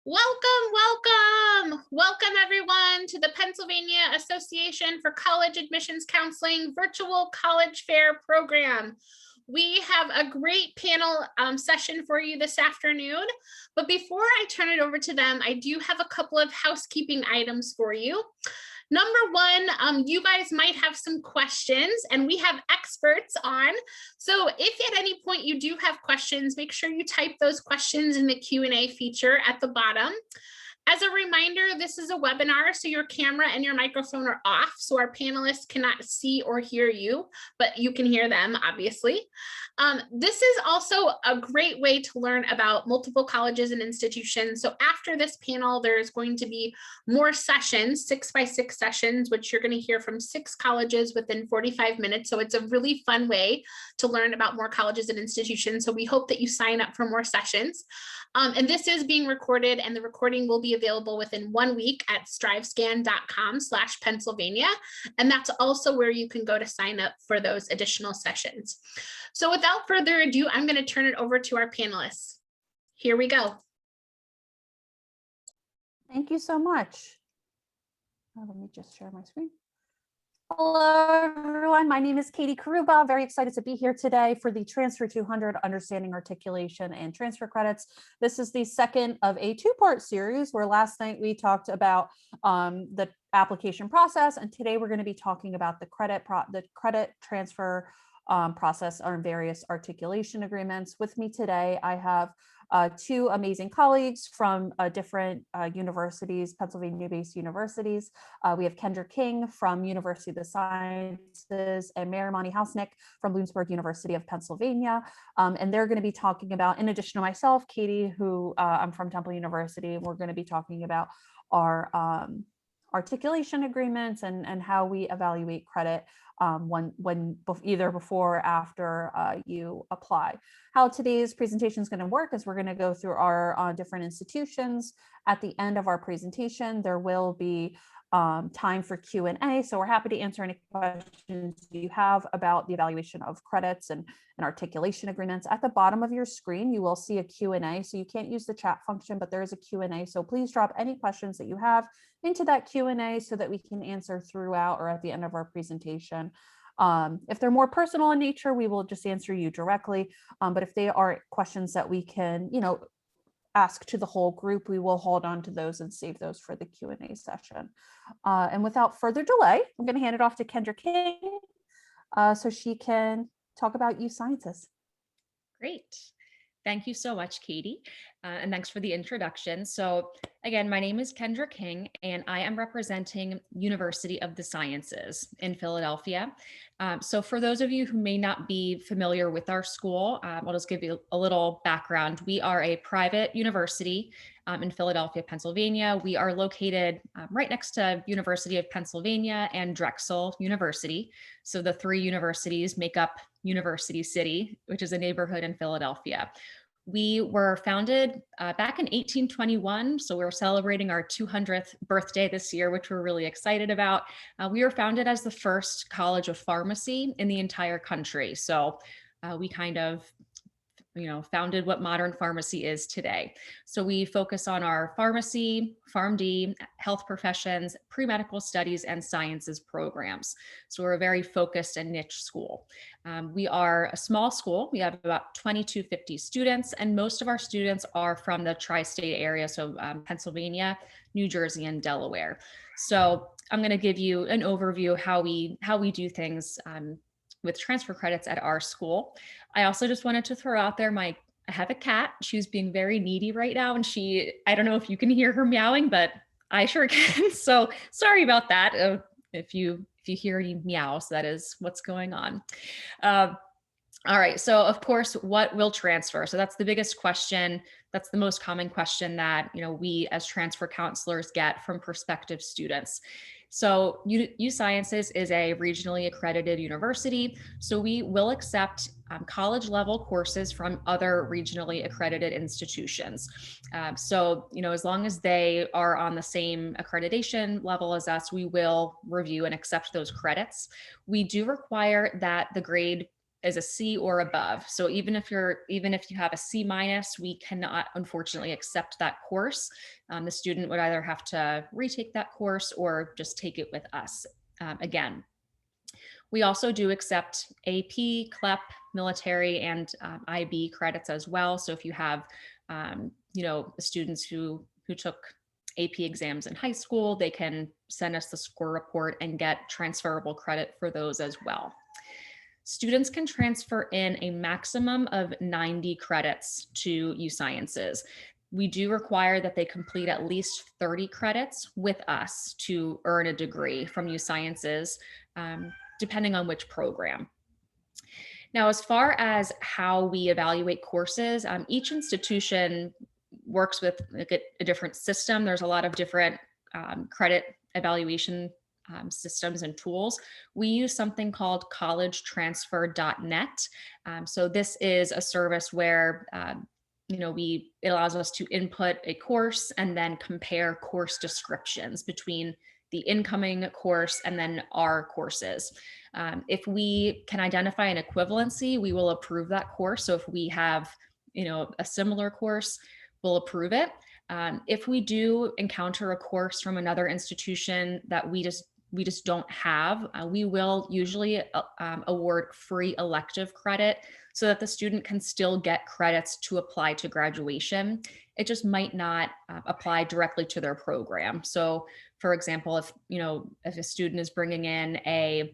Welcome everyone to the Pennsylvania Association for College Admissions Counseling Virtual College Fair Program. We have a great panel session for you this afternoon, but before I turn it over to them, I do have a couple of housekeeping items for you. Number one, you guys might have some questions and we have experts on. So if at any point you do have questions, make sure you type those questions in the Q&A feature at the bottom. As a reminder, this is a webinar, so your camera and your microphone are off, so our panelists cannot see or hear you, but you can hear them, obviously. This is also a great way to learn about multiple colleges and institutions. So after this panel, there's going to be more sessions, 6x6 sessions, which you're going to hear from 6 colleges within 45 minutes. So it's a really fun way to learn about more colleges and institutions. So we hope that you sign up for more sessions. And this is being recorded, and the recording will be available within 1 week at strivescan.com/Pennsylvania. And that's also where you can go to sign up for those additional sessions. So without further ado, I'm going to turn it over to our panelists. Here we go. Thank you so much. Let me just share my screen. Hello, everyone. My name is Katie Karuba. Very excited to be here today for the Transfer 200 Understanding Articulation and Transfer Credits. This is the second of a 2-part series where last night we talked about the application process, and today we're going to be talking about the credit transfer process on various articulation agreements. With me today, I have 2 amazing colleagues from different universities, Pennsylvania-based universities. We have Kendra King from University of the Sciences and Marimani Hausnick from Bloomsburg University of Pennsylvania. And they're going to be talking about, in addition to myself, Katie, who I'm from Temple University, we're going to be talking about our articulation agreements and how we evaluate credit either before or after you apply. How today's presentation is going to work is we're going to go through our different institutions. At the end of our presentation, there will be time for Q&A. So we're happy to answer any questions you have about the evaluation of credits and articulation agreements. At the bottom of your screen, you will see a Q&A. So you can't use the chat function, but there is a Q&A. So please drop any questions that you have into that Q&A so that we can answer throughout or at the end of our presentation. If they're more personal in nature, we will just answer you directly. But if they are questions that we can, ask to the whole group, we will hold on to those and save those for the Q&A session. And without further delay, I'm going to hand it off to Kendra King so she can talk about youth sciences. Great. Thank you so much, Katie. And thanks for the introduction. So again, my name is Kendra King, and I am representing University of the Sciences in Philadelphia. So for those of you who may not be familiar with our school, I'll just give you a little background. We are a private university in Philadelphia, Pennsylvania. We are located right next to University of Pennsylvania and Drexel University. So the 3 universities make up University City, which is a neighborhood in Philadelphia. We were founded back in 1821, so we're celebrating our 200th birthday this year, which we're really excited about. We were founded as the first college of pharmacy in the entire country. So we kind of founded what modern pharmacy is today. So we focus on our pharmacy, PharmD, health professions, pre-medical studies, and sciences programs. So we're a very focused and niche school. We are a small school. We have about 2,250 students, and most of our students are from the tri-state area, so Pennsylvania, New Jersey, and Delaware. So I'm going to give you an overview of how we do things with transfer credits at our school. I also just wanted to throw out there I have a cat. She's being very needy right now, and I don't know if you can hear her meowing, but I sure can. So sorry about that. If you hear any meows, that is what's going on. All right, so of course, what will transfer? So that's the biggest question. That's the most common question that we as transfer counselors get from prospective students. So U Sciences is a regionally accredited university, so we will accept college level courses from other regionally accredited institutions. So as long as they are on the same accreditation level as us, we will review and accept those credits. We do require that the grade is a C or above. So even if you have a C minus, we cannot unfortunately accept that course. The student would either have to retake that course or just take it with us again. We also do accept AP, CLEP, military, and IB credits as well. So if you have, students who took AP exams in high school, they can send us the score report and get transferable credit for those as well. Students can transfer in a maximum of 90 credits to U-Sciences. We do require that they complete at least 30 credits with us to earn a degree from U-Sciences, depending on which program. Now, as far as how we evaluate courses, each institution works with a different system. There's a lot of different credit evaluation systems and tools. We use something called collegetransfer.net. So this is a service where it allows us to input a course and then compare course descriptions between the incoming course and then our courses. If we can identify an equivalency, we will approve that course. So if we have, a similar course, we'll approve it. If we do encounter a course from another institution that we just don't have, we will usually award free elective credit so that the student can still get credits to apply to graduation. It just might not apply directly to their program. So for example, if a student is bringing in a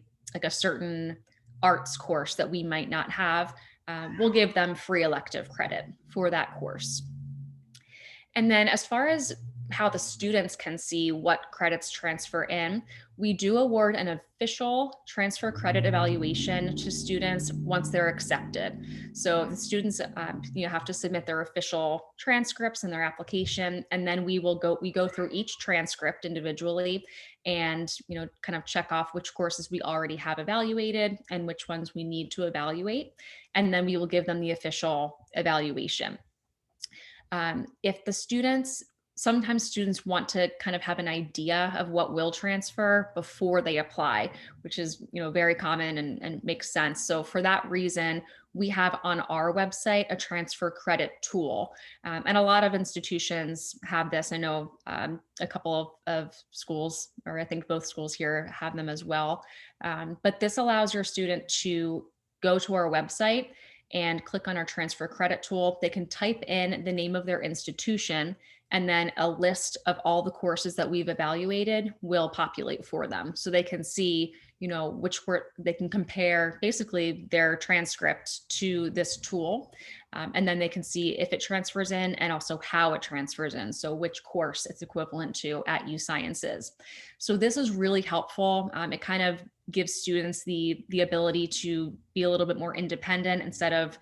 certain arts course that we might not have, we'll give them free elective credit for that course. And then as far as how the students can see what credits transfer in, we do award an official transfer credit evaluation to students once they're accepted. So the students have to submit their official transcripts and their application, and then we go through each transcript individually and kind of check off which courses we already have evaluated and which ones we need to evaluate, and then we will give them the official evaluation. Sometimes students want to kind of have an idea of what will transfer before they apply, which is, very common and makes sense. So for that reason, we have on our website a transfer credit tool. And a lot of institutions have this. I know a couple of schools, or I think both schools here have them as well. But this allows your student to go to our website and click on our transfer credit tool. They can type in the name of their institution, and then a list of all the courses that we've evaluated will populate for them. So they can see, they can compare basically their transcript to this tool. And then they can see if it transfers in and also how it transfers in. So which course it's equivalent to at U-Sciences. So this is really helpful. It kind of gives students the ability to be a little bit more independent instead of,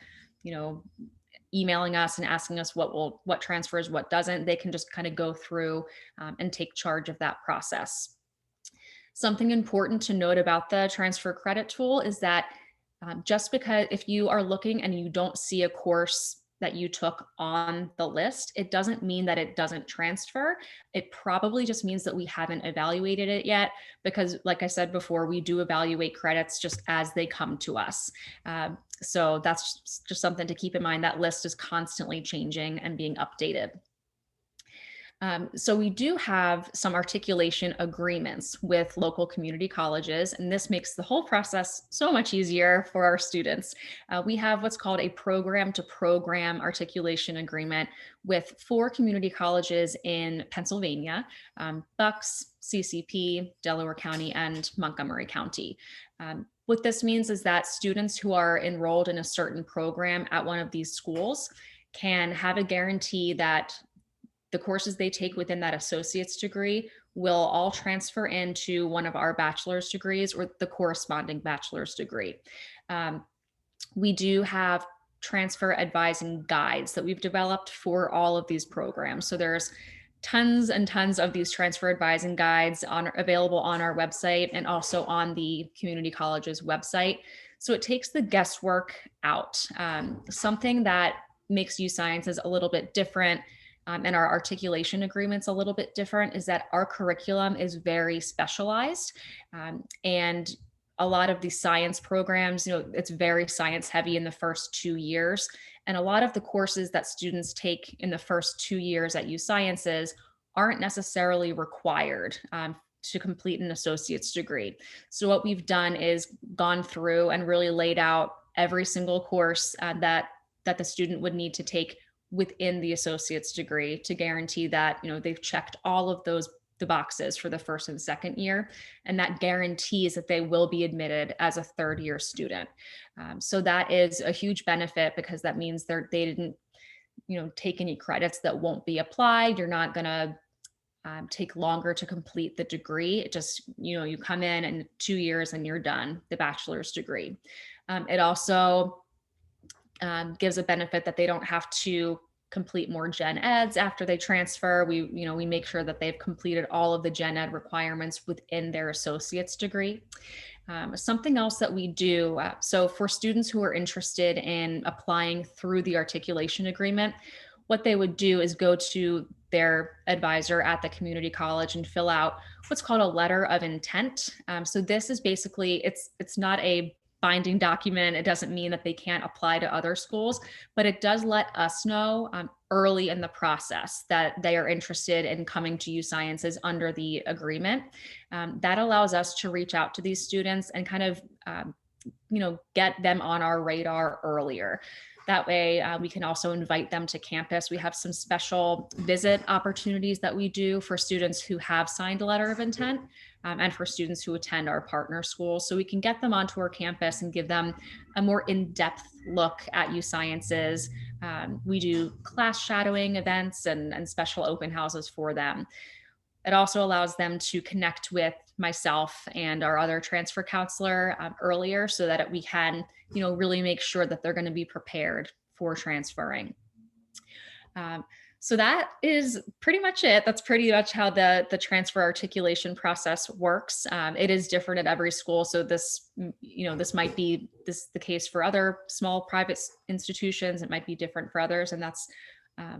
emailing us and asking us what transfers, what doesn't. They can just kind of go through and take charge of that process. Something important to note about the transfer credit tool is that just because if you are looking and you don't see a course that you took on the list, it doesn't mean that it doesn't transfer. It probably just means that we haven't evaluated it yet, because like I said before, we do evaluate credits just as they come to us. So that's just something to keep in mind. That list is constantly changing and being updated. So we do have some articulation agreements with local community colleges, and this makes the whole process so much easier for our students. We have what's called a program-to-program articulation agreement with 4 community colleges in Pennsylvania, Bucks, CCP, Delaware County, and Montgomery County. What this means is that students who are enrolled in a certain program at one of these schools can have a guarantee that the courses they take within that associate's degree will all transfer into one of our bachelor's degrees or the corresponding bachelor's degree. We do have transfer advising guides that we've developed for all of these programs. So there's tons and tons of these transfer advising guides available on our website and also on the community college's website. So it takes the guesswork out. Something that makes U-Sciences a little bit different and our articulation agreements a little bit different is that our curriculum is very specialized, and a lot of the science programs, it's very science heavy in the first 2 years. And a lot of the courses that students take in the first 2 years at U Sciences aren't necessarily required to complete an associate's degree. So what we've done is gone through and really laid out every single course that the student would need to take within the associate's degree to guarantee that they've checked all of the boxes for the first and second year, and that guarantees that they will be admitted as a third year student. So that is a huge benefit, because that means they didn't take any credits that won't be applied. You're not going to take longer to complete the degree. It just, you come in 2 years and you're done, the bachelor's degree. It also gives a benefit that they don't have to complete more gen eds after they transfer. We make sure that they've completed all of the gen ed requirements within their associate's degree. Something else that we do, so for students who are interested in applying through the articulation agreement, what they would do is go to their advisor at the community college and fill out what's called a letter of intent. So this is basically, it's not a binding document. It doesn't mean that they can't apply to other schools, but it does let us know early in the process that they are interested in coming to U Sciences under the agreement. That allows us to reach out to these students and kind of, get them on our radar earlier. That way we can also invite them to campus. We have some special visit opportunities that we do for students who have signed a letter of intent and for students who attend our partner schools. So we can get them onto our campus and give them a more in-depth look at U Sciences. We do class shadowing events and special open houses for them. It also allows them to connect with myself and our other transfer counselor earlier, so that we can, really make sure that they're going to be prepared for transferring. So that is pretty much it. That's pretty much how the transfer articulation process works. It is different at every school. So this might be the case for other small private institutions. It might be different for others. And that's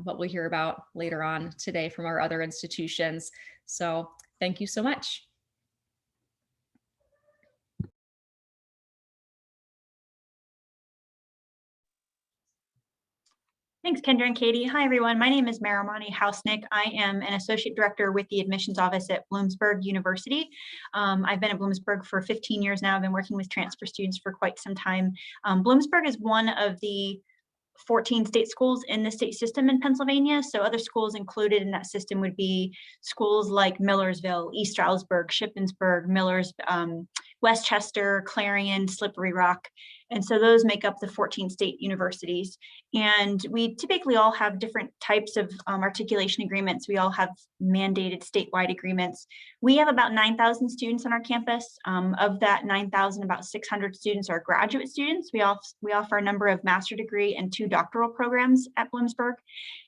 what we'll hear about later on today from our other institutions. So thank you so much. Thanks, Kendra and Katie. Hi, everyone. My name is Marimani Hausnick. I am an associate director with the admissions office at Bloomsburg University. I've been at Bloomsburg for 15 years now. I've been working with transfer students for quite some time. Bloomsburg is one of the 14 state schools in the state system in Pennsylvania. So other schools included in that system would be schools like Millersville, East Stroudsburg, Shippensburg, Millers, Westchester, Clarion, Slippery Rock. And so those make up the 14 state universities. And we typically all have different types of articulation agreements. We all have mandated statewide agreements. We have about 9,000 students on our campus. Of that 9,000, about 600 students are graduate students. We offer a number of master's degree and 2 doctoral programs at Bloomsburg.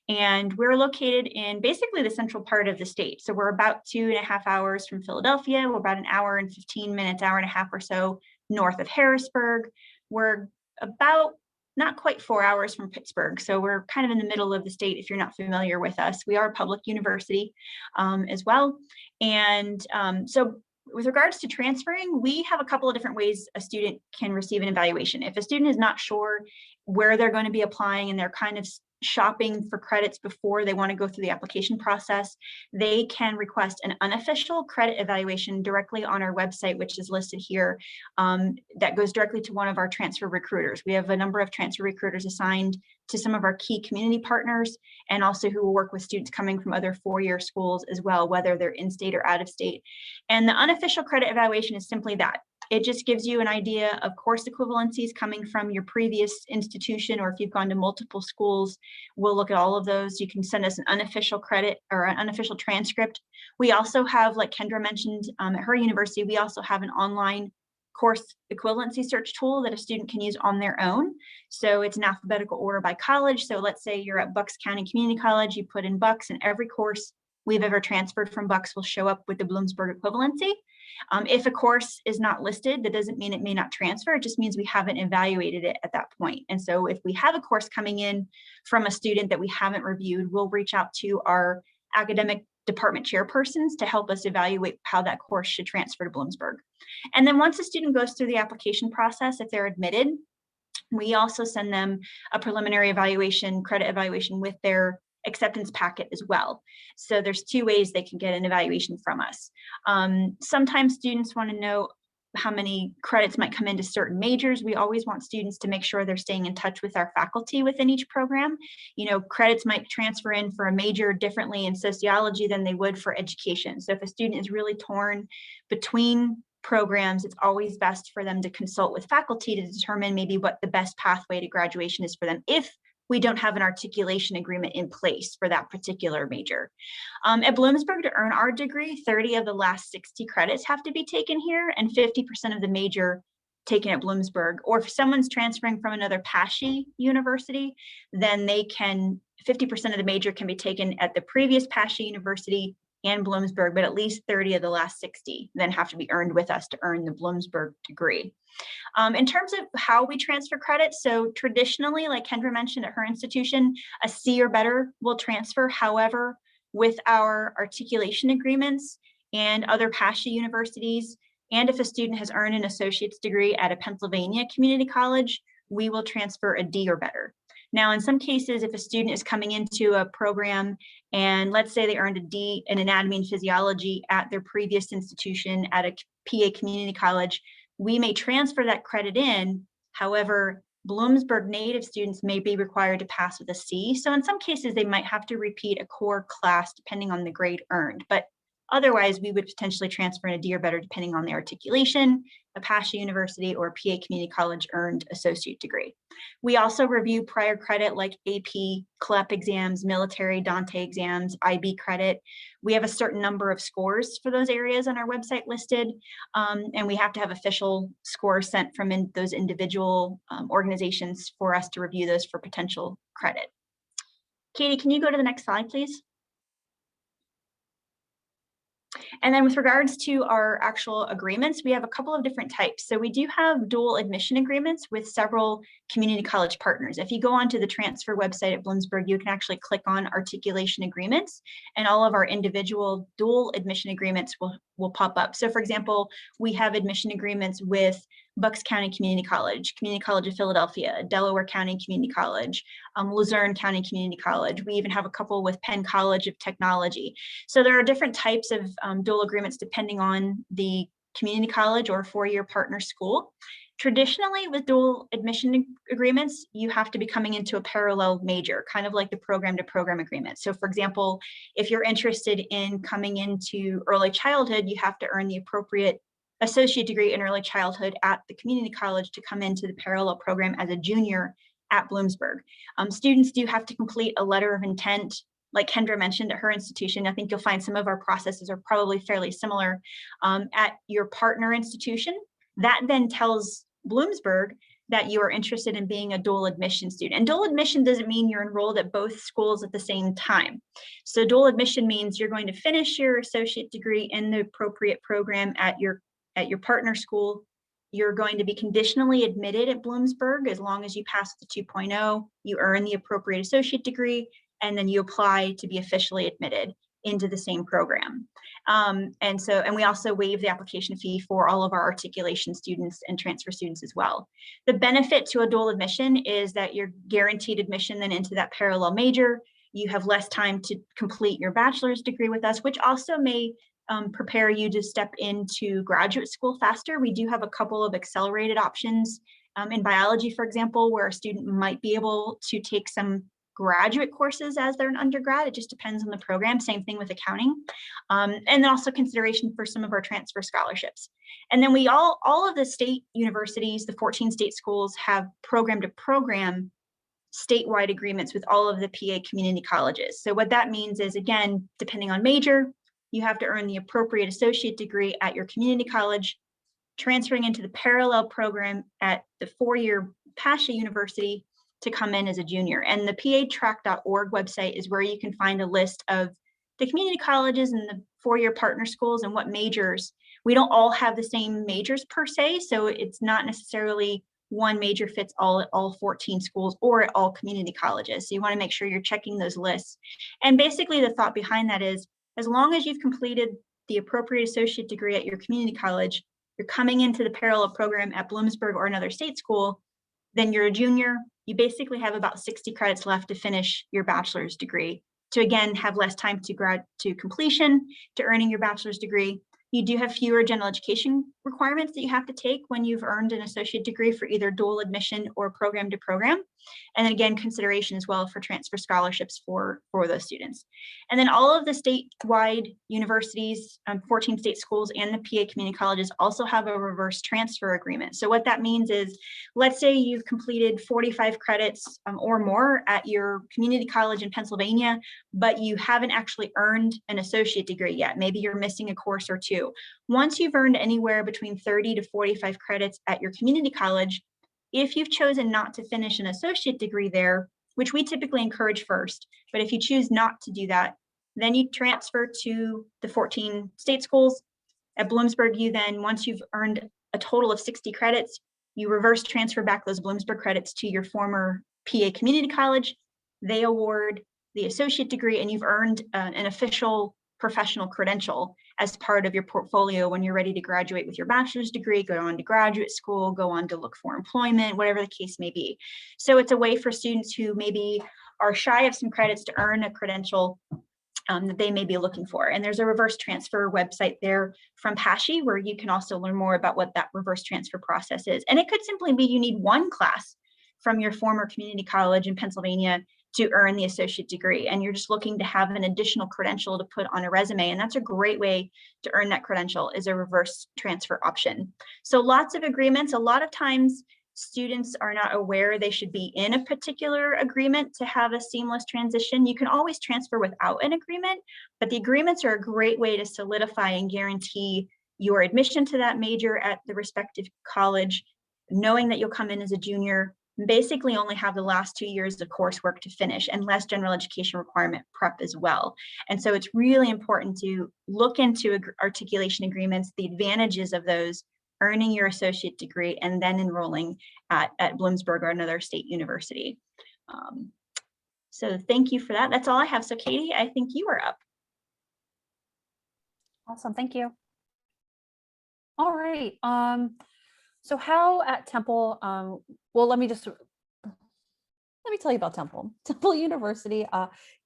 And we're located in basically the central part of the state. So we're about 2.5 hours from Philadelphia. We're about an hour and 15 minutes, hour and a half or so north of Harrisburg. We're about not quite 4 hours from Pittsburgh. So we're kind of in the middle of the state if you're not familiar with us. We are a public university as well. And so with regards to transferring, we have a couple of different ways a student can receive an evaluation. If a student is not sure where they're going to be applying and they're kind of shopping for credits before they want to go through the application process, they can request an unofficial credit evaluation directly on our website, which is listed here. That goes directly to one of our transfer recruiters. We have a number of transfer recruiters assigned to some of our key community partners, and also who will work with students coming from other four-year schools as well, whether they're in state or out of state. And the unofficial credit evaluation is simply that. It just gives you an idea of course equivalencies coming from your previous institution, or if you've gone to multiple schools, we'll look at all of those. You can send us an unofficial credit or an unofficial transcript. We also have, like Kendra mentioned, at her university, we also have an online course equivalency search tool that a student can use on their own. So it's an alphabetical order by college. So let's say you're at Bucks County Community College, you put in Bucks, and every course we've ever transferred from Bucks will show up with the Bloomsburg equivalency. If a course is not listed, that doesn't mean it may not transfer. It just means we haven't evaluated it at that point. And so if we have a course coming in from a student that we haven't reviewed, we'll reach out to our academic department chairpersons to help us evaluate how that course should transfer to Bloomsburg. And then once a student goes through the application process, if they're admitted, we also send them a preliminary evaluation, credit evaluation with their acceptance packet as well. So there's 2 ways they can get an evaluation from us. Sometimes students want to know how many credits might come into certain majors. We always want students to make sure they're staying in touch with our faculty within each program. You know, credits might transfer in for a major differently in sociology than they would for education. So if a student is really torn between programs, it's always best for them to consult with faculty to determine maybe what the best pathway to graduation is for them if we don't have an articulation agreement in place for that particular major. At Bloomsburg, to earn our degree, 30 of the last 60 credits have to be taken here and 50% of the major taken at Bloomsburg. Or if someone's transferring from another PACAC university, then 50% of the major can be taken at the previous PACAC university and Bloomsburg, but at least 30 of the last 60 then have to be earned with us to earn the Bloomsburg degree. In terms of how we transfer credits, so traditionally, like Kendra mentioned at her institution, a C or better will transfer. However, with our articulation agreements and other PACAC universities, and if a student has earned an associate's degree at a Pennsylvania community college, we will transfer a D or better. Now, in some cases, if a student is coming into a program and let's say they earned a D in anatomy and physiology at their previous institution at a PA community college, we may transfer that credit in. However, Bloomsburg native students may be required to pass with a C. So in some cases, they might have to repeat a core class depending on the grade earned. But otherwise, we would potentially transfer in a D or better depending on the articulation, a PACAC university or PA community college earned associate degree. We also review prior credit like AP, CLEP exams, military, Dante exams, IB credit. We have a certain number of scores for those areas on our website listed, and we have to have official scores sent from those individual organizations for us to review those for potential credit. Katie, can you go to the next slide, please? And then with regards to our actual agreements, we have a couple of different types. So we do have dual admission agreements with several community college partners. If you go onto the transfer website at Bloomsburg, you can actually click on articulation agreements and all of our individual dual admission agreements will pop up. So for example, we have admission agreements with Bucks County Community College, Community College of Philadelphia, Delaware County Community College, Luzerne County Community College. We even have a couple with Penn College of Technology. So there are different types of dual agreements depending on the community college or four-year partner school. Traditionally, with dual admission agreements, you have to be coming into a parallel major, kind of like the program-to-program agreement. So for example, if you're interested in coming into early childhood, you have to earn the appropriate associate degree in early childhood at the community college to come into the parallel program as a junior at Bloomsburg. Students do have to complete a letter of intent, like Kendra mentioned at her institution. I think you'll find some of our processes are probably fairly similar at your partner institution. That then tells Bloomsburg that you are interested in being a dual admission student. And dual admission doesn't mean you're enrolled at both schools at the same time. So dual admission means you're going to finish your associate degree in the appropriate program at your partner school. You're going to be conditionally admitted at Bloomsburg as long as you pass the 2.0, you earn the appropriate associate degree, and then you apply to be officially admitted into the same program. And we also waive the application fee for all of our articulation students and transfer students as well. The benefit to a dual admission is that you're guaranteed admission then into that parallel major. You have less time to complete your bachelor's degree with us, which also may prepare you to step into graduate school faster. We do have a couple of accelerated options in biology, for example, where a student might be able to take some graduate courses as they're an undergrad. It just depends on the program. Same thing with accounting. And then also consideration for some of our transfer scholarships. And then we all of the state universities, the 14 state schools, have program to program statewide agreements with all of the PA community colleges. So what that means is, again, depending on major, you have to earn the appropriate associate degree at your community college, transferring into the parallel program at the four-year PACAC university to come in as a junior. And the patrack.org website is where you can find a list of the community colleges and the four-year partner schools and what majors. We don't all have the same majors per se, so it's not necessarily one major fits all at all 14 schools or at all community colleges. So you want to make sure you're checking those lists. And basically the thought behind that is, as long as you've completed the appropriate associate degree at your community college, you're coming into the parallel program at Bloomsburg or another state school, then you're a junior. You basically have about 60 credits left to finish your bachelor's degree, to again have less time to completion, to earning your bachelor's degree. You do have fewer general education requirements that you have to take when you've earned an associate degree for either dual admission or program to program. And then again, consideration as well for transfer scholarships for those students. And then all of the statewide universities, 14 state schools and the PA community colleges also have a reverse transfer agreement. So what that means is, let's say you've completed 45 credits or more at your community college in Pennsylvania, but you haven't actually earned an associate degree yet. Maybe you're missing a course or two. Once you've earned anywhere between 30 to 45 credits at your community college, if you've chosen not to finish an associate degree there, which we typically encourage first, but if you choose not to do that, then you transfer to the 14 state schools. At Bloomsburg, you then, once you've earned a total of 60 credits, you reverse transfer back those Bloomsburg credits to your former PA community college. They award the associate degree, and you've earned an official professional credential as part of your portfolio when you're ready to graduate with your bachelor's degree, go on to graduate school, go on to look for employment, whatever the case may be. So it's a way for students who maybe are shy of some credits to earn a credential that they may be looking for. And there's a reverse transfer website there from PACAC where you can also learn more about what that reverse transfer process is. And it could simply be you need one class from your former community college in Pennsylvania to earn the associate degree, and you're just looking to have an additional credential to put on a resume. And that's a great way to earn that credential, is a reverse transfer option. So lots of agreements. A lot of times students are not aware they should be in a particular agreement to have a seamless transition. You can always transfer without an agreement, but the agreements are a great way to solidify and guarantee your admission to that major at the respective college, knowing that you'll come in as a junior, basically only have the last 2 years of coursework to finish and less general education requirement prep as well. And so it's really important to look into articulation agreements, the advantages of those, earning your associate degree, and then enrolling at Bloomsburg or another state university. So thank you for that. That's all I have. So Katie, I think you are up. Awesome, thank you. All right. So how at Temple, well, let me tell you about Temple. Temple University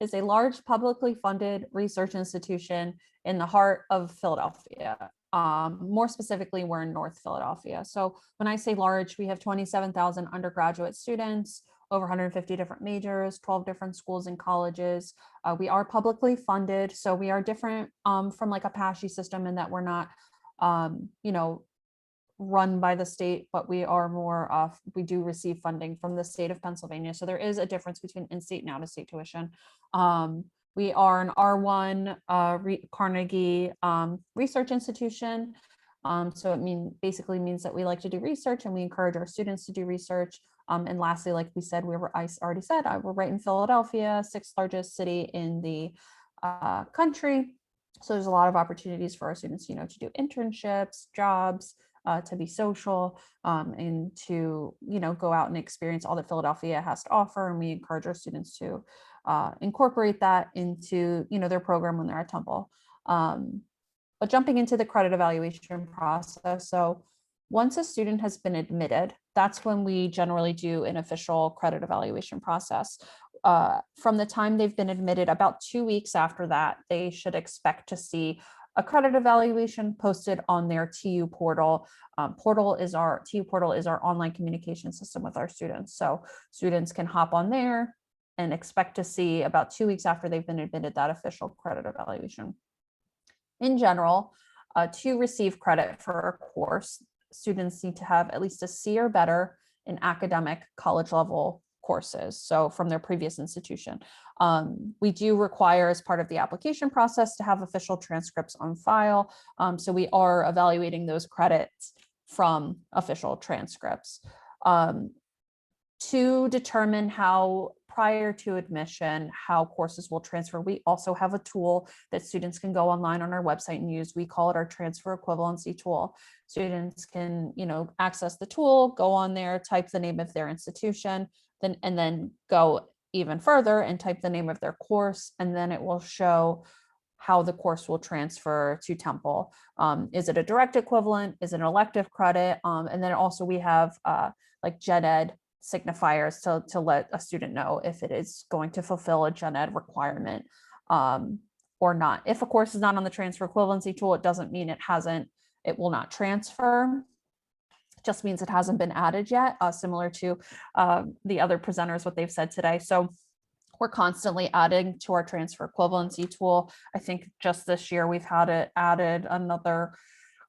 is a large publicly funded research institution in the heart of Philadelphia. More specifically, we're in North Philadelphia. So when I say large, we have 27,000 undergraduate students, over 150 different majors, 12 different schools and colleges. We are publicly funded. So we are different from like a PACAC system in that we're not, run by the state, but we are more we do receive funding from the state of Pennsylvania. So there is a difference between in-state and out-of-state tuition. We are an R1 Carnegie research institution. So it basically means that we like to do research and we encourage our students to do research. And lastly, like we said, I already said, we're right in Philadelphia, 6th largest city in the country. So there's a lot of opportunities for our students, to do internships, jobs, to be social, and to, go out and experience all that Philadelphia has to offer. And we encourage our students to incorporate that into, their program when they're at Temple. But jumping into the credit evaluation process. So once a student has been admitted, that's when we generally do an official credit evaluation process. From the time they've been admitted, about 2 weeks after that, they should expect to see a credit evaluation posted on their TU portal. TU portal is our online communication system with our students. So students can hop on there and expect to see about 2 weeks after they've been admitted that official credit evaluation. In general, to receive credit for a course, students need to have at least a C or better in academic college level courses, so from their previous institution. We do require, as part of the application process, to have official transcripts on file. So we are evaluating those credits from official transcripts. To determine how, prior to admission, how courses will transfer, we also have a tool that students can go online on our website and use. We call it our transfer equivalency tool. Students can, access the tool, go on there, type the name of their institution, and then go even further and type the name of their course, and then it will show how the course will transfer to Temple. Is it a direct equivalent? Is it an elective credit? And then also we have like gen ed signifiers to let a student know if it is going to fulfill a gen ed requirement or not. If a course is not on the transfer equivalency tool, it doesn't mean it will not transfer. It just means it hasn't been added yet, similar to the other presenters, what they've said today. So we're constantly adding to our transfer equivalency tool. I think just this year we've had it added another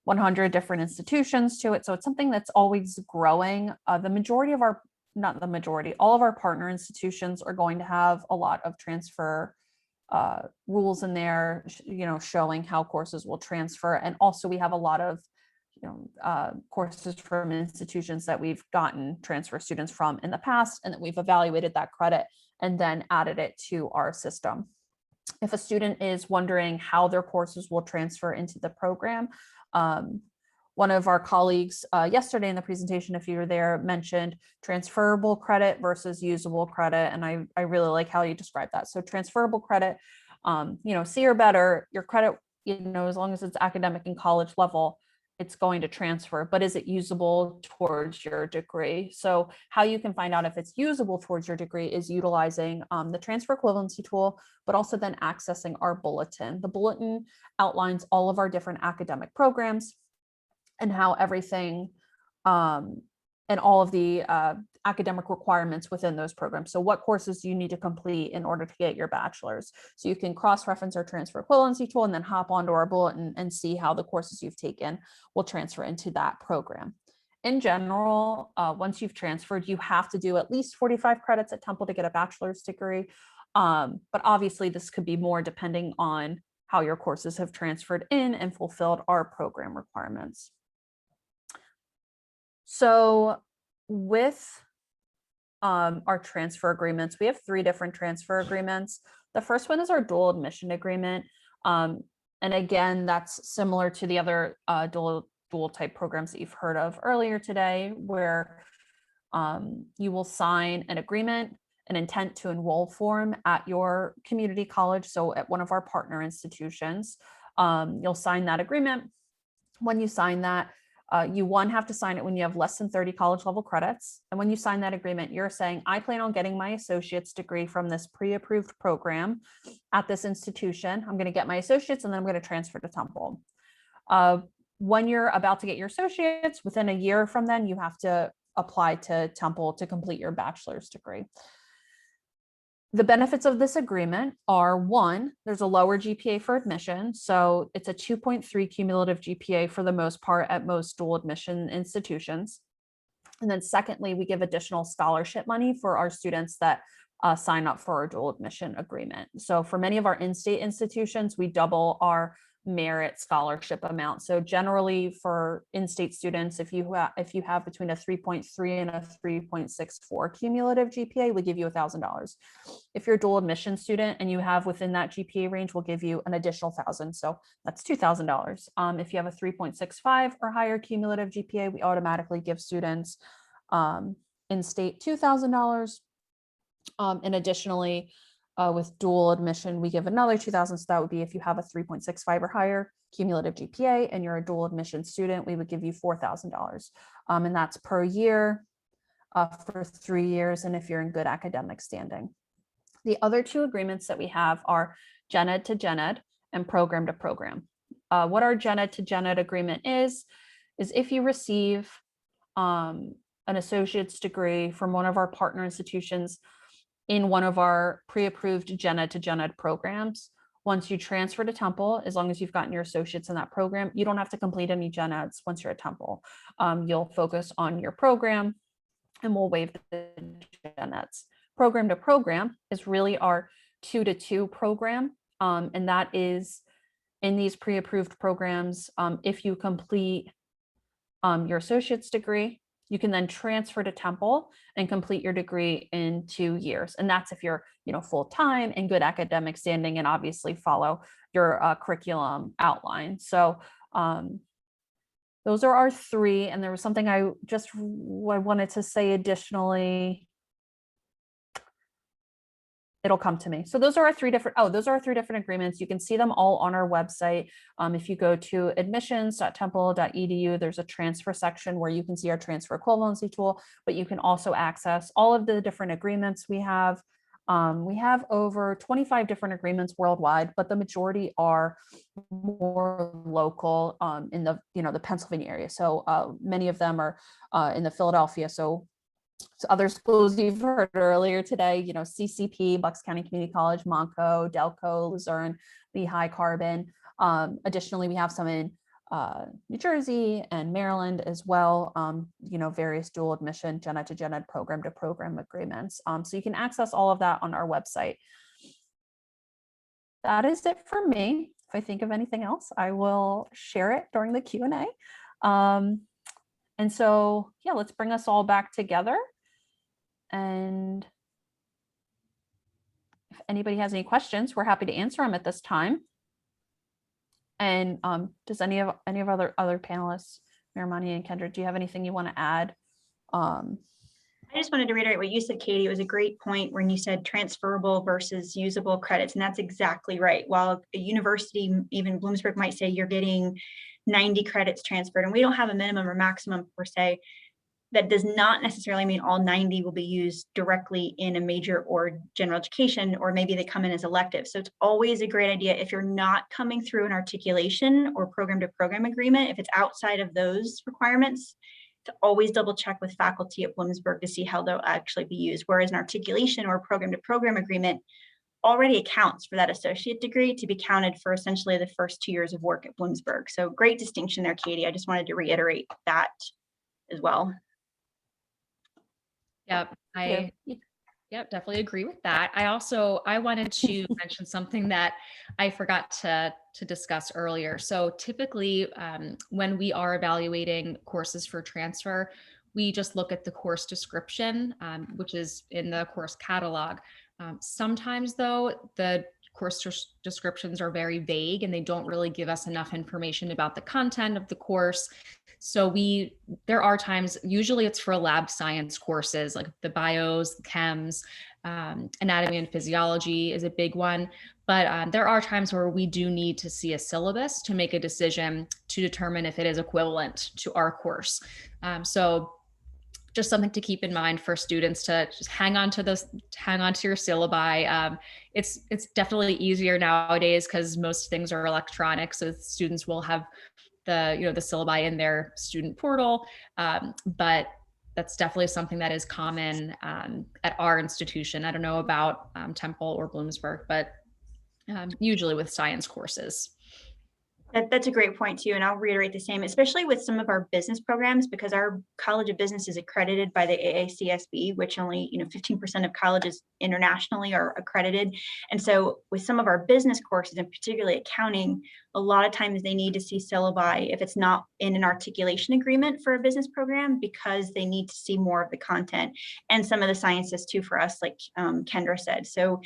100 different institutions to it. So it's something that's always growing. The majority of our, not the majority, all of our partner institutions are going to have a lot of transfer rules in there, showing how courses will transfer. And also we have a lot of courses from institutions that we've gotten transfer students from in the past, and that we've evaluated that credit and then added it to our system. If a student is wondering how their courses will transfer into the program, one of our colleagues yesterday in the presentation, if you were there, mentioned transferable credit versus usable credit. And I really like how you describe that. So transferable credit, C or better, your credit, as long as it's academic and college level, it's going to transfer, but is it usable towards your degree? So how you can find out if it's usable towards your degree is utilizing the transfer equivalency tool, but also then accessing our bulletin. The bulletin outlines all of our different academic programs and how everything and all of the academic requirements within those programs. So what courses you need to complete in order to get your bachelor's. So you can cross-reference our transfer equivalency tool and then hop onto our bulletin and see how the courses you've taken will transfer into that program. In general, once you've transferred, you have to do at least 45 credits at Temple to get a bachelor's degree. But obviously this could be more depending on how your courses have transferred in and fulfilled our program requirements. So with our transfer agreements, we have 3 different transfer agreements. The first one is our dual admission agreement. And again, that's similar to the other dual type programs that you've heard of earlier today, where you will sign an agreement, an intent to enroll form at your community college. So at one of our partner institutions, you'll sign that agreement. When you sign that, you have to sign it when you have less than 30 college level credits. And when you sign that agreement, you're saying, I plan on getting my associate's degree from this pre-approved program at this institution. I'm going to get my associates and then I'm going to transfer to Temple. When you're about to get your associates, within a year from then, you have to apply to Temple to complete your bachelor's degree. The benefits of this agreement are, 1, there's a lower GPA for admission. So it's a 2.3 cumulative GPA for the most part at most dual admission institutions. And then secondly, we give additional scholarship money for our students that sign up for our dual admission agreement. So for many of our in-state institutions, we double our merit scholarship amount. So generally for in-state students, if you have between a 3.3 and a 3.64 cumulative GPA, we give you $1,000. If you're a dual admission student and you have within that GPA range, we'll give you an additional $1,000. So that's $2,000. If you have a 3.65 or higher cumulative GPA, we automatically give students in-state $2,000. And additionally, with dual admission, we give another $2,000. So that would be if you have a 3.65 or higher cumulative GPA and you're a dual admission student, we would give you $4,000. And that's per year for 3 years. And if you're in good academic standing. The other 2 agreements that we have are gen ed to gen ed and program to program. What our gen ed to gen ed agreement is if you receive an associate's degree from one of our partner institutions in one of our pre-approved gen ed to gen ed programs, once you transfer to Temple, as long as you've gotten your associates in that program, you don't have to complete any gen eds once you're at Temple. You'll focus on your program and we'll waive the gen eds. Program to program is really our 2-to-2 program. And that is in these pre-approved programs, if you complete your associate's degree, you can then transfer to Temple and complete your degree in 2 years. And that's if you're, full-time and good academic standing and obviously follow your curriculum outline. So those are our 3. And there was something I wanted to say additionally. it'll come to me. So those are our three different, agreements. You can see them all on our website. If you go to admissions.temple.edu, there's a transfer section where you can see our transfer equivalency tool, but you can also access all of the different agreements we have. We have over 25 different agreements worldwide, but the majority are more local in the, the Pennsylvania area. So many of them are in the Philadelphia. So other schools you've heard earlier today, CCP, Bucks County Community College, Monco, Delco, Luzerne, Lehigh, Carbon. Additionally, we have some in New Jersey and Maryland as well, various dual admission, gen ed to gen ed, program to program agreements. So you can access all of that on our website. That is it for me. If I think of anything else, I will share it during the Q&A. And so, yeah, let's bring us all back together. And if anybody has any questions, we're happy to answer them at this time. And does any of other panelists, Miramani and Kendra, do you have anything you want to add? I just wanted to reiterate what you said, Katie. It was a great point when you said transferable versus usable credits, and that's exactly right. While a university, even Bloomsburg, might say you're getting 90 credits transferred, and we don't have a minimum or maximum per se, that does not necessarily mean all 90 will be used directly in a major or general education, or maybe they come in as elective. So it's always a great idea if you're not coming through an articulation or program to program agreement, if it's outside of those requirements, to always double check with faculty at Bloomsburg to see how they'll actually be used. Whereas an articulation or program to program agreement already accounts for that associate degree to be counted for essentially the first 2 years of work at Bloomsburg. So great distinction there, Katie. I just wanted to reiterate that as well. Yep, I definitely agree with that. I wanted to mention something that I forgot to discuss earlier. So typically when we are evaluating courses for transfer, we just look at the course description, which is in the course catalog. Sometimes though, the course descriptions are very vague and they don't really give us enough information about the content of the course. So there are times, usually it's for lab science courses like the bios, the chems, anatomy and physiology is a big one. But there are times where we do need to see a syllabus to make a decision to determine if it is equivalent to our course. So just something to keep in mind for students to just hang on to your syllabi. It's definitely easier nowadays because most things are electronic. So students will have the syllabi in their student portal. But that's definitely something that is common at our institution. I don't know about Temple or Bloomsburg, but usually with science courses. That's a great point too, and I'll reiterate the same, especially with some of our business programs, because our College of Business is accredited by the AACSB, which only 15% of colleges internationally are accredited. And so with some of our business courses, and particularly accounting, a lot of times they need to see syllabi if it's not in an articulation agreement for a business program, because they need to see more of the content and some of the sciences too for us, like Kendra said. So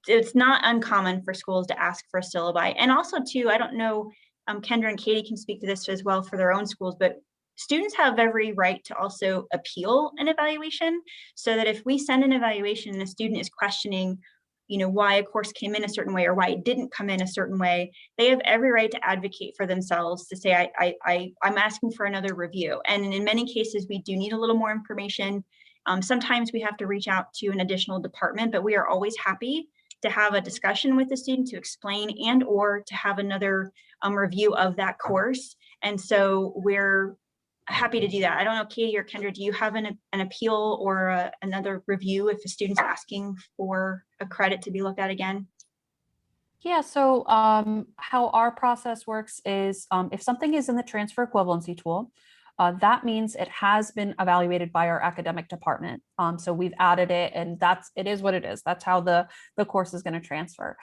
it's not uncommon for schools to ask for a syllabi. And also too, I don't know, Kendra and Katie can speak to this as well for their own schools, but students have every right to also appeal an evaluation, so that if we send an evaluation and a student is questioning, why a course came in a certain way or why it didn't come in a certain way, they have every right to advocate for themselves, to say, I'm asking for another review. And in many cases, we do need a little more information. Sometimes we have to reach out to an additional department, but we are always happy to have a discussion with the student to explain and or to have another review of that course. And so we're happy to do that. I don't know, Katie or Kendra, do you have an appeal or another review if a student's asking for a credit to be looked at again? Yeah, so how our process works is if something is in the transfer equivalency tool, that means it has been evaluated by our academic department. So we've added it, and it is what it is. That's how the course is going to transfer.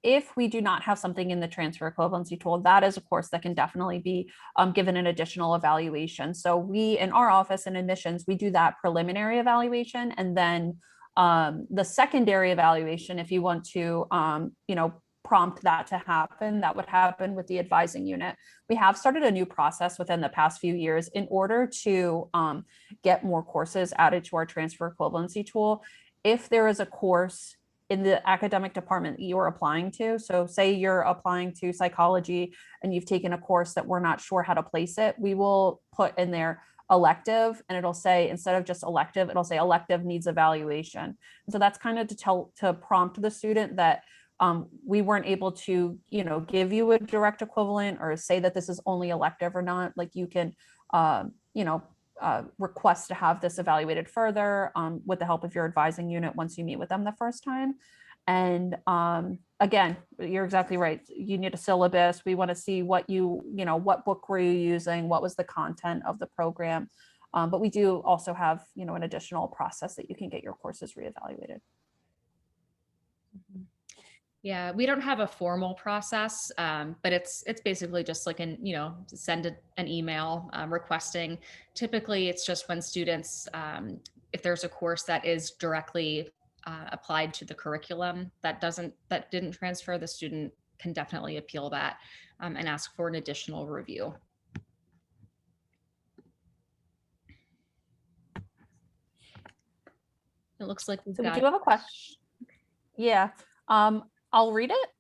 If we do not have something in the transfer equivalency tool, that is a course that can definitely be given an additional evaluation. So we, in our office in admissions, we do that preliminary evaluation, and then the secondary evaluation, if you want to, prompt that to happen, that would happen with the advising unit. We have started a new process within the past few years in order to get more courses added to our transfer equivalency tool. if there is a course in the academic department you're applying to, so say you're applying to psychology and you've taken a course that we're not sure how to place it, we will put in there elective, and it'll say, instead of just elective, it'll say elective needs evaluation. And so that's kind of to prompt the student that we weren't able to, give you a direct equivalent or say that this is only elective or not. Like you can, request to have this evaluated further with the help of your advising unit once you meet with them the first time. And again, you're exactly right. You need a syllabus. We want to see what what book were you using? What was the content of the program? But we do also have, an additional process that you can get your courses reevaluated. Yeah, we don't have a formal process, but it's basically just like send an email requesting. Typically, it's just when students, if there's a course that is directly applied to the curriculum that didn't transfer, the student can definitely appeal that and ask for an additional review. It looks like we do have a question. Yeah. I'll read it.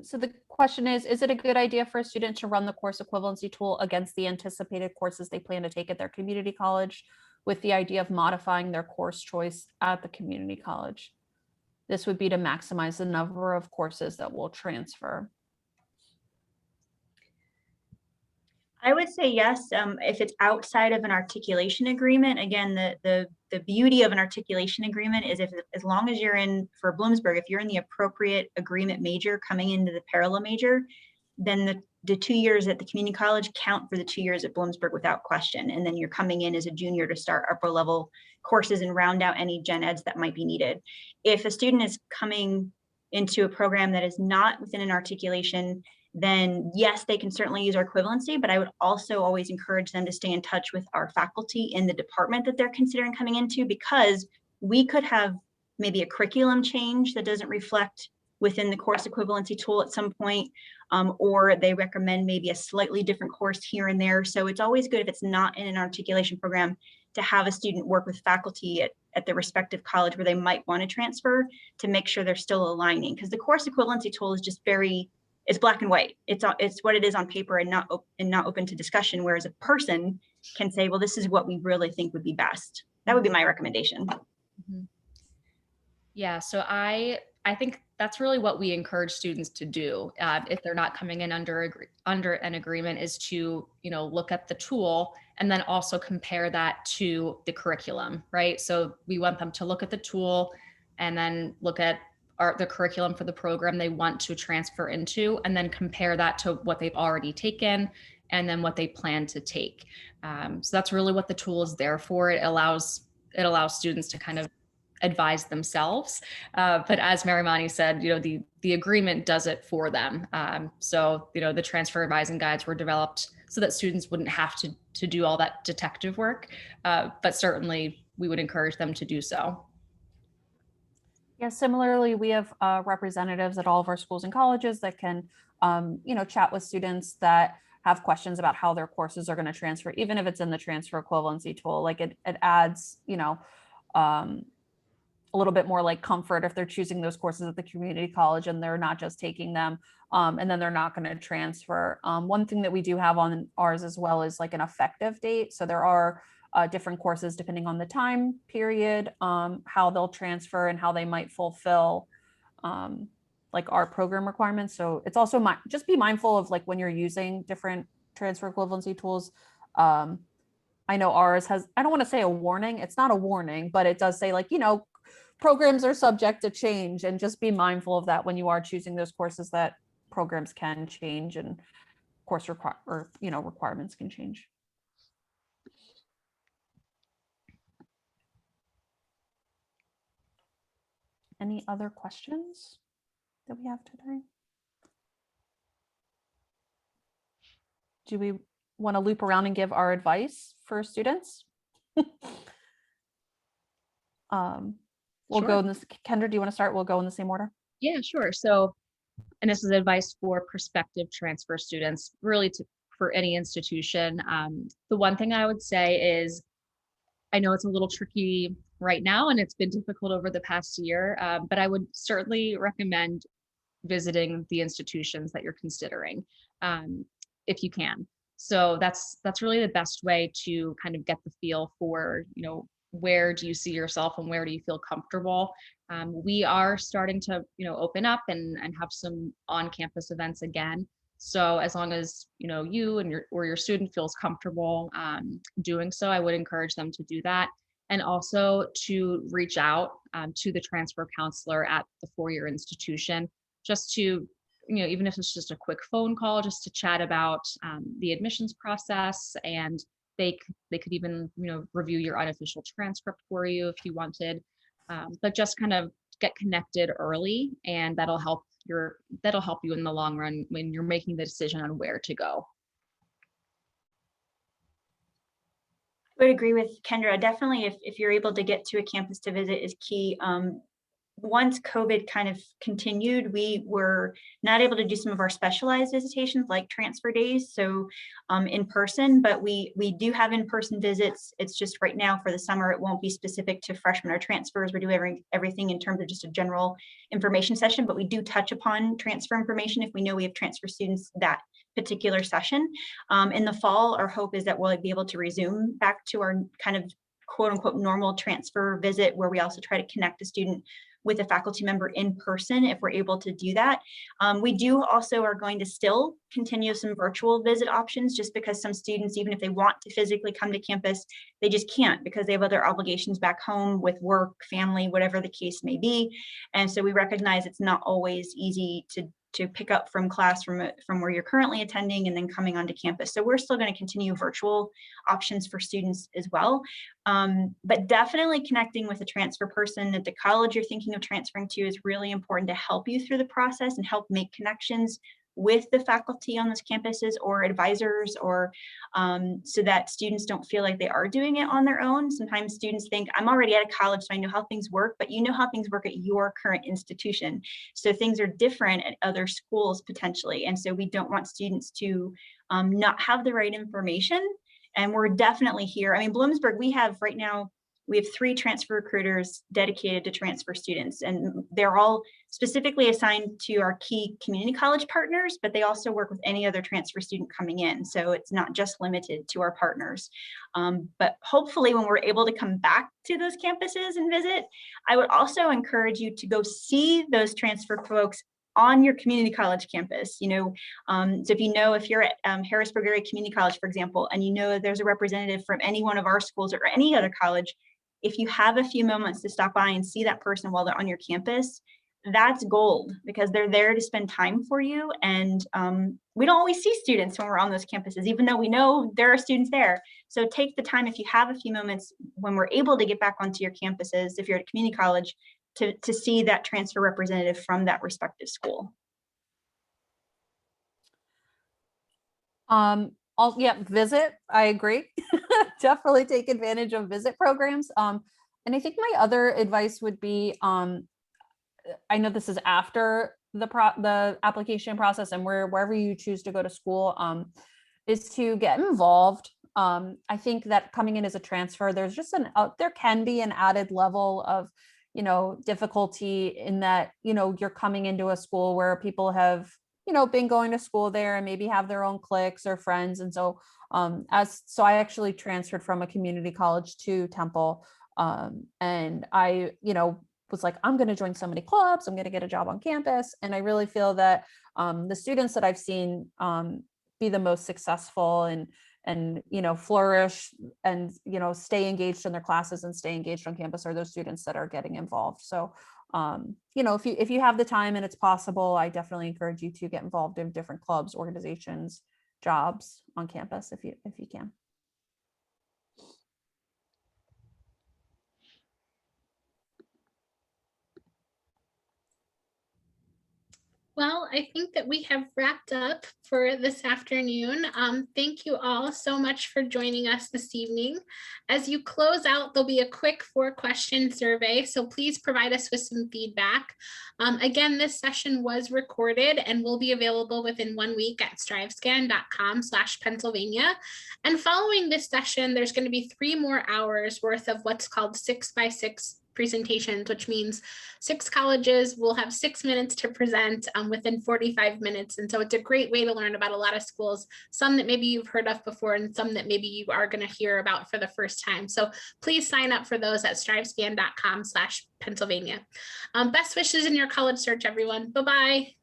So the question is it a good idea for a student to run the course equivalency tool against the anticipated courses they plan to take at their community college with the idea of modifying their course choice at the community college? This would be to maximize the number of courses that will transfer. I would say yes, if it's outside of an articulation agreement. Again, the beauty of an articulation agreement is as long as you're in, for Bloomsburg, if you're in the appropriate agreement major coming into the parallel major, then the 2 years at the community college count for the 2 years at Bloomsburg without question. And then you're coming in as a junior to start upper level courses and round out any gen eds that might be needed. If a student is coming into a program that is not within an articulation, then yes, they can certainly use our equivalency, but I would also always encourage them to stay in touch with our faculty in the department that they're considering coming into, because we could have maybe a curriculum change that doesn't reflect within the course equivalency tool at some point, or they recommend maybe a slightly different course here and there. So it's always good if it's not in an articulation program to have a student work with faculty at the respective college where they might want to transfer to make sure they're still aligning, because the course equivalency tool is just it's black and white. It's what it is on paper and not open to discussion. Whereas a person can say, well, this is what we really think would be best. That would be my recommendation. Mm-hmm. Yeah, so I think that's really what we encourage students to do if they're not coming in under an agreement, is to look at the tool and then also compare that to the curriculum, right? So we want them to look at the tool and then look at the curriculum for the program they want to transfer into, and then compare that to what they've already taken and then what they plan to take. So that's really what the tool is there for. It allows students to kind of advise themselves. But as Marimani said, the agreement does it for them. So the transfer advising guides were developed so that students wouldn't have to do all that detective work. But certainly we would encourage them to do so. Yeah, similarly, we have representatives at all of our schools and colleges that can, chat with students that have questions about how their courses are going to transfer, even if it's in the transfer equivalency tool. Like it adds, a little bit more like comfort if they're choosing those courses at the community college and they're not just taking them and then they're not going to transfer. One thing that we do have on ours as well is like an effective date. So there are different courses depending on the time period, how they'll transfer and how they might fulfill like our program requirements. So it's also just be mindful of like when you're using different transfer equivalency tools. I know ours has, I don't want to say a warning. It's not a warning, but it does say like, programs are subject to change, and just be mindful of that when you are choosing those courses, that programs can change and course requirements can change. Any other questions that we have today? Do we want to loop around and give our advice for students? We'll Sure. go in this. Kendra, do you want to start? We'll go in the same order. Yeah, sure. So, and this is advice for prospective transfer students, really for any institution. The one thing I would say is, I know it's a little tricky right now, and it's been difficult over the past year, but I would certainly recommend visiting the institutions that you're considering, if you can. So that's really the best way to kind of get the feel for, where do you see yourself and where do you feel comfortable. We are starting to, open up and have some on-campus events again. So as long as, you and your student feels comfortable doing so, I would encourage them to do that. And also to reach out to the transfer counselor at the four-year institution, just to, even if it's just a quick phone call, just to chat about the admissions process. And they could even, review your unofficial transcript for you if you wanted, but just kind of get connected early, and that'll help you in the long run when you're making the decision on where to go. I would agree with Kendra. Definitely, if you're able to get to a campus to visit is key. Once COVID kind of continued, we were not able to do some of our specialized visitations like transfer days, so in person, but we do have in-person visits. It's just right now for the summer, it won't be specific to freshmen or transfers. We're doing everything in terms of just a general information session, but we do touch upon transfer information if we know we have transfer students that particular session. In the fall, our hope is that we'll be able to resume back to our kind of quote unquote normal transfer visit, where we also try to connect a student with a faculty member in person if we're able to do that. We do also are going to still continue some virtual visit options, just because some students, even if they want to physically come to campus, they just can't because they have other obligations back home with work, family, whatever the case may be. And so we recognize it's not always easy to pick up from class from where you're currently attending and then coming onto campus. So we're still going to continue virtual options for students as well. But definitely connecting with a transfer person at the college you're thinking of transferring to is really important to help you through the process and help make connections with the faculty on those campuses or advisors, or so that students don't feel like they are doing it on their own. Sometimes students think, I'm already at a college, so I know how things work, but you know how things work at your current institution. So things are different at other schools potentially. And so we don't want students to not have the right information. And we're definitely here. I mean, Bloomsburg, we have 3 transfer recruiters dedicated to transfer students, and they're all specifically assigned to our key community college partners, but they also work with any other transfer student coming in. So it's not just limited to our partners. But hopefully when we're able to come back to those campuses and visit, I would also encourage you to go see those transfer folks on your community college campus. So if you're at Harrisburg Area Community College, for example, and there's a representative from any one of our schools or any other college, if you have a few moments to stop by and see that person while they're on your campus, that's gold, because they're there to spend time for you. And we don't always see students when we're on those campuses, even though we know there are students there. So take the time, if you have a few moments when we're able to get back onto your campuses, if you're at a community college, to see that transfer representative from that respective school. Visit. I agree. Definitely take advantage of visit programs. And I think my other advice would be, I know this is after the application process and wherever you choose to go to school, is to get involved. I think that coming in as a transfer, there's just there can be an added level of, difficulty in that, you're coming into a school where people have, been going to school there and maybe have their own cliques or friends. And so I actually transferred from a community college to Temple. And I, was like, I'm going to join so many clubs, I'm going to get a job on campus. And I really feel that the students that I've seen be the most successful and flourish and, stay engaged in their classes and stay engaged on campus are those students that are getting involved. So, if you have the time and it's possible, I definitely encourage you to get involved in different clubs, organizations, jobs on campus if you can. Well, I think that we have wrapped up for this afternoon. Thank you all so much for joining us this evening. As you close out, there'll be a quick 4-question survey, so please provide us with some feedback. Again, this session was recorded and will be available within 1 week at strivescan.com/Pennsylvania. And following this session, there's going to be 3 more hours worth of what's called 6x6 presentations, which means 6 colleges will have 6 minutes to present within 45 minutes. And so it's a great way to learn about a lot of schools, some that maybe you've heard of before and some that maybe you are going to hear about for the first time. So please sign up for those at strivescan.com/Pennsylvania. Best wishes in your college search, everyone. Bye-bye.